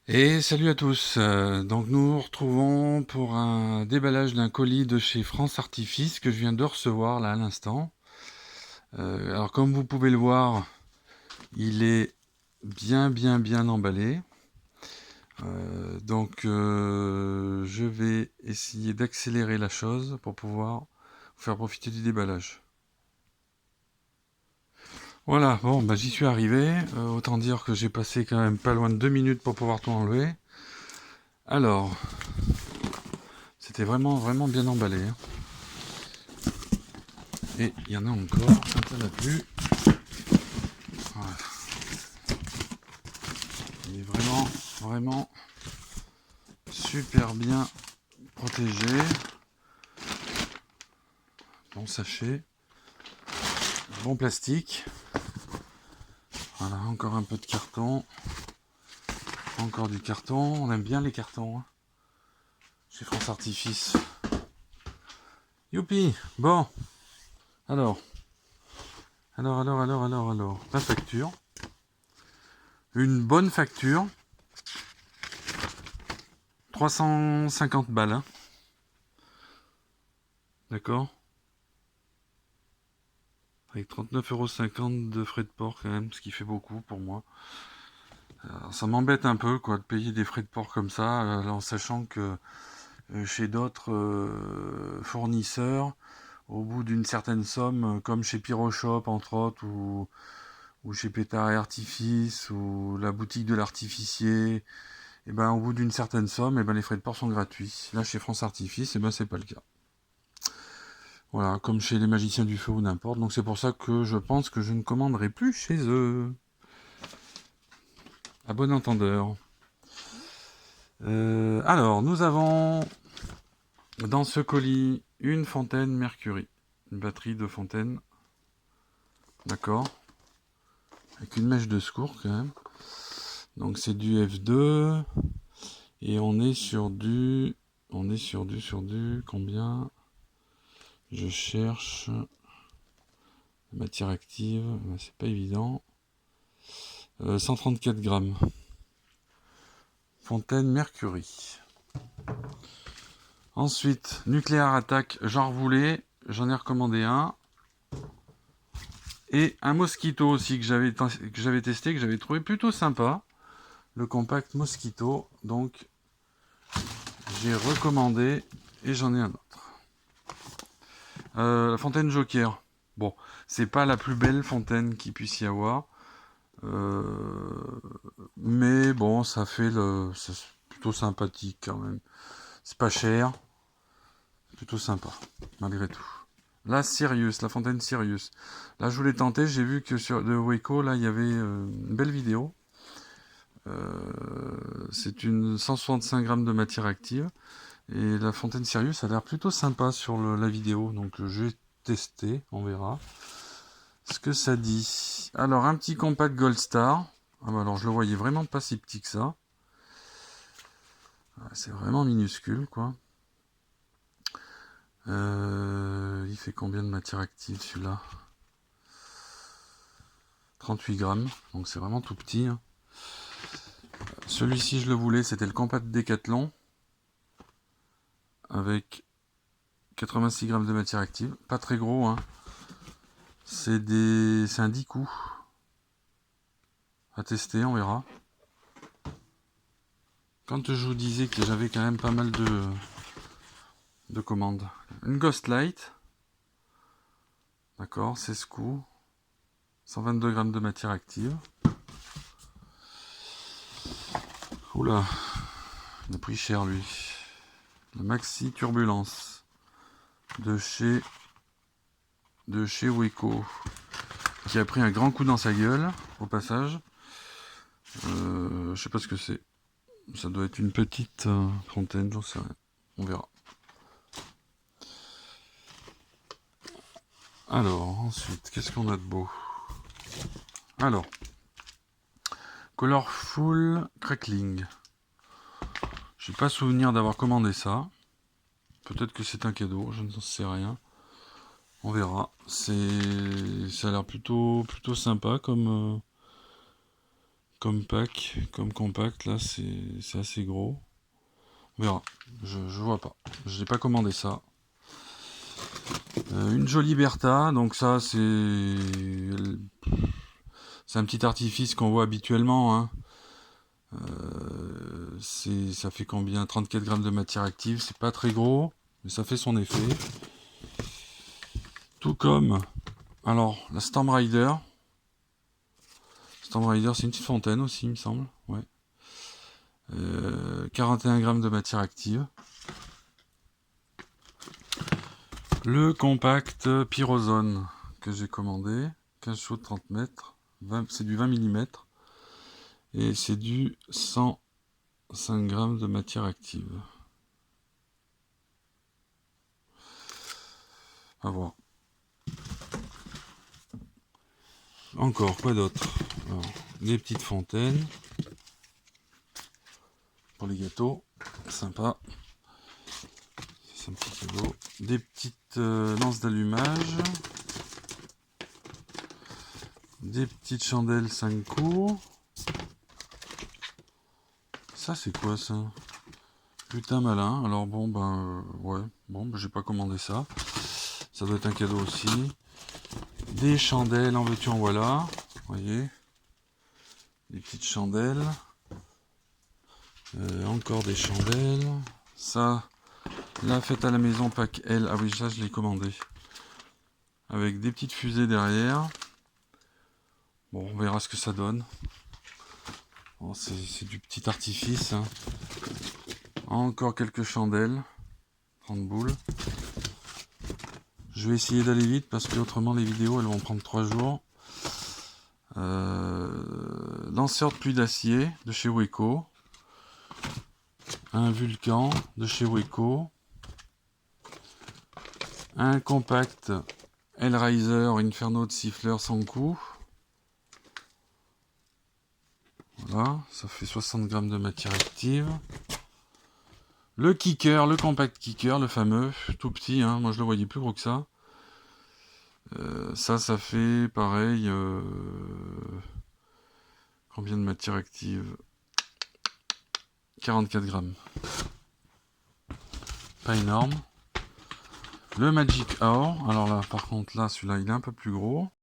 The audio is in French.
Et salut à tous. Donc nous nous retrouvons pour un déballage d'un colis de chez France Artifice que je viens de recevoir là à l'instant. Alors comme vous pouvez le voir, il est bien emballé. Je vais essayer d'accélérer la chose pour pouvoir vous faire profiter du déballage. Voilà, bon, bah, j'y suis arrivé. Autant dire que j'ai passé quand même pas loin de 2 minutes pour pouvoir tout enlever. Alors, c'était vraiment bien emballé, hein. Et il y en a encore, quand il n'y en a plus. Voilà. Il est vraiment super bien protégé. Bon sachet, bon plastique. Voilà, encore un peu de carton. Encore du carton. On aime bien les cartons, hein, chez France Artifice. Youpi. Bon. Alors. La facture. Une bonne facture. 350 balles, hein. D'accord. Avec 39,50 € de frais de port quand même, ce qui fait beaucoup pour moi. Alors, ça m'embête un peu quoi de payer des frais de port comme ça, en sachant que chez d'autres fournisseurs, au bout d'une certaine somme, comme chez Pyroshop entre autres, ou chez Pétard et Artifice, ou la boutique de l'artificier, et ben au bout d'une certaine somme, et ben les frais de port sont gratuits. Là chez France Artifice, et ben c'est pas le cas. Voilà, comme chez les magiciens du feu ou n'importe. Donc c'est pour ça que je pense que je ne commanderai plus chez eux. À bon entendeur. Alors, nous avons dans ce colis une fontaine Mercury. Une batterie de fontaine. D'accord. Avec une mèche de secours quand même. Donc c'est du F2. Et on est sur du... Combien? Je cherche... Matière active. C'est pas évident. 134 grammes. Fontaine Mercury. Ensuite, Nuclear Attack, j'en voulais. J'en ai recommandé un. Et un Mosquito aussi que j'avais testé, que j'avais trouvé plutôt sympa. Le compact Mosquito. Donc j'ai recommandé et j'en ai un autre. La fontaine Joker. Bon, c'est pas la plus belle fontaine qu'il puisse y avoir. Mais bon, c'est plutôt sympathique quand même. C'est pas cher. Plutôt sympa, malgré tout. La Sirius, la fontaine Sirius. Là, je voulais tenter, j'ai vu que sur de Waco, là, il y avait une belle vidéo. C'est une 165 grammes de matière active. Et la fontaine Sirius a l'air plutôt sympa sur la vidéo. Donc, je vais tester, on verra ce que ça dit. Alors, un petit compact Gold Star. Ah bah alors, je le voyais vraiment pas si petit que ça. C'est vraiment minuscule, quoi. Il fait combien de matière active, celui-là? 38 grammes, donc c'est vraiment tout petit, hein. Celui-ci, je le voulais, c'était le compact Decathlon avec 86 grammes de matière active. Pas très gros, hein. C'est un 10 coups à tester, on verra. Quand je vous disais que j'avais quand même pas mal de commandes. Une Ghost Light. D'accord, 16 coups. 122 grammes de matière active. Oula, il a pris cher lui. La Maxi Turbulence de chez Weco, qui a pris un grand coup dans sa gueule au passage. Je sais pas ce que c'est. Ça doit être une petite fontaine, j'en sais rien. On verra. Alors, ensuite, qu'est-ce qu'on a de beau? Alors, Colorful Crackling. J'ai pas souvenir d'avoir commandé ça. Peut-être que c'est un cadeau, je ne sais rien. On verra. Ça a l'air plutôt sympa comme pack, comme compact, là c'est assez gros. On verra, je vois pas. Je n'ai pas commandé ça. Une jolie Bertha, donc ça c'est un petit artifice qu'on voit habituellement. Hein. Ça fait combien? 34 grammes de matière active, c'est pas très gros, mais ça fait son effet. Tout comme, alors, la Storm Rider. Storm Rider, c'est une petite fontaine aussi, il me semble. Ouais. 41 grammes de matière active. Le compact Pyrozone que j'ai commandé, 15 chauds de 30 mètres, c'est du 20 mm. Et c'est du 105 grammes de matière active. À voir. Encore, quoi d'autre? Des petites fontaines. Pour les gâteaux. Sympa. C'est un petit cadeau. Des petites lances d'allumage. Des petites chandelles 5 coups. Ça, c'est quoi ça? Putain malin. Alors bon, ben, ouais. Bon, ben, j'ai pas commandé ça. Ça doit être un cadeau aussi. Des chandelles, en veux-tu en voilà. Vous voyez. Des petites chandelles. Encore des chandelles. Ça, la fête à la maison pack L. Ah oui, ça je l'ai commandé. Avec des petites fusées derrière. Bon, on verra ce que ça donne. Bon, c'est du petit artifice. Hein. Encore quelques chandelles. 30 boules. Je vais essayer d'aller vite parce que autrement les vidéos elles vont prendre 3 jours. Lanceur de pluie d'acier de chez Weco. Un Vulcan de chez Weco. Un compact Hellraiser Inferno de siffleur sans coup. Voilà, ça fait 60 grammes de matière active. Le kicker, le compact kicker, le fameux, tout petit, hein, moi je le voyais plus gros que ça. Ça fait pareil. Combien de matière active? 44 grammes. Pas énorme. Le Magic Hour, alors là par contre là celui-là il est un peu plus gros.